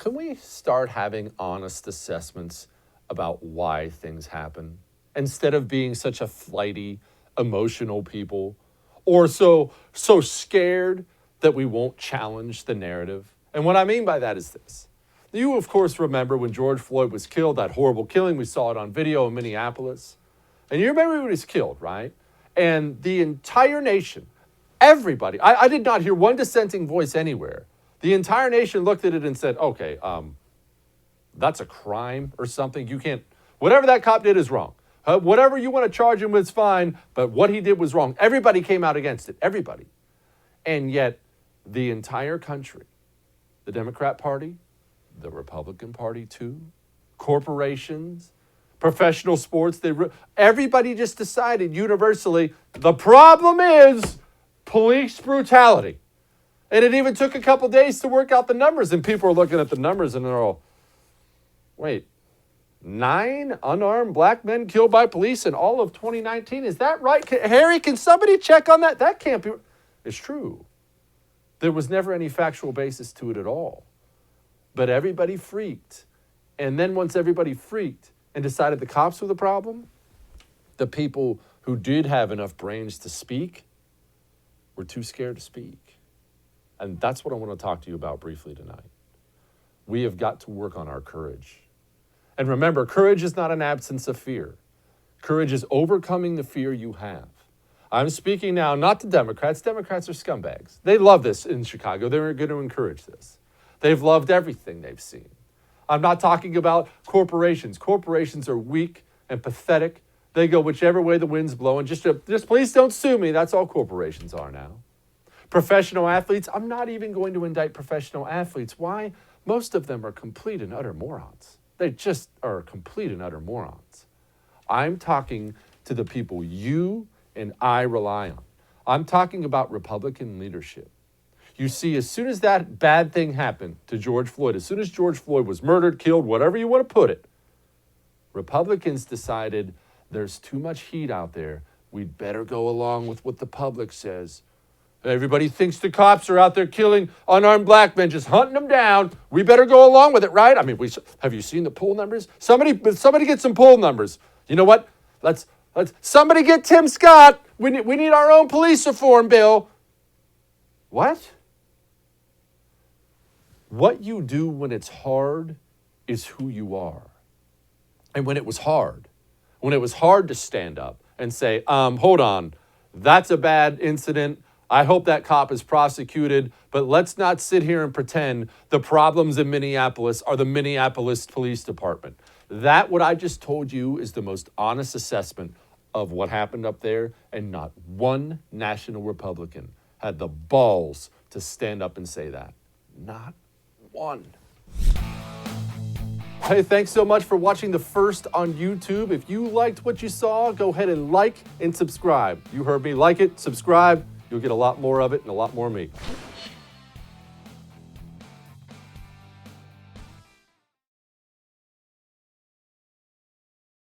can we start having honest assessments about why things happen instead of being such a flighty, emotional people or so scared that we won't challenge the narrative? And what I mean by that is this. You, of course, remember when George Floyd was killed, that horrible killing. We saw it on video in Minneapolis. And you remember when he was killed, right? And the entire nation, everybody, I did not hear one dissenting voice anywhere. The entire nation looked at it and said, okay, that's a crime or something. You can't, whatever that cop did is wrong. Whatever you want to charge him with is fine, but what he did was wrong. Everybody came out against it, everybody. And yet the entire country, the Democrat Party, the Republican Party too, corporations, professional sports, everybody just decided universally, the problem is police brutality. And it even took a couple days to work out the numbers. And people are looking at the numbers and they're all, wait, 9 unarmed black men killed by police in all of 2019? Is that right? Harry, can somebody check on that? That can't be. It's true. There was never any factual basis to it at all. But everybody freaked. And then once everybody freaked and decided the cops were the problem, the people who did have enough brains to speak were too scared to speak. And that's what I want to talk to you about briefly tonight. We have got to work on our courage. And remember, courage is not an absence of fear. Courage is overcoming the fear you have. I'm speaking now not to Democrats. Democrats are scumbags. They love this in Chicago. They're going to encourage this. They've loved everything they've seen. I'm not talking about corporations. Corporations are weak and pathetic. They go whichever way the wind's blowing. Just please don't sue me. That's all corporations are now. Professional athletes, I'm not even going to indict professional athletes. Why? Most of them are complete and utter morons. They just are complete and utter morons. I'm talking to the people you and I rely on. I'm talking about Republican leadership. You see, as soon as that bad thing happened to George Floyd, as soon as George Floyd was murdered, killed, whatever you want to put it, Republicans decided there's too much heat out there. We'd better go along with what the public says. Everybody thinks the cops are out there killing unarmed black men, just hunting them down. We better go along with it, right? I mean, have you seen the poll numbers? Somebody get some poll numbers. You know what? Let's somebody get Tim Scott. We need our own police reform bill. What? What you do when it's hard is who you are. And when it was hard to stand up and say, hold on, that's a bad incident. I hope that cop is prosecuted, but let's not sit here and pretend the problems in Minneapolis are the Minneapolis Police Department. That, what I just told you, is the most honest assessment of what happened up there, and not one national Republican had the balls to stand up and say that. Not one. Hey, thanks so much for watching The First on YouTube. If you liked what you saw, go ahead and like and subscribe. You heard me. Like it, subscribe. You'll get a lot more of it and a lot more of me.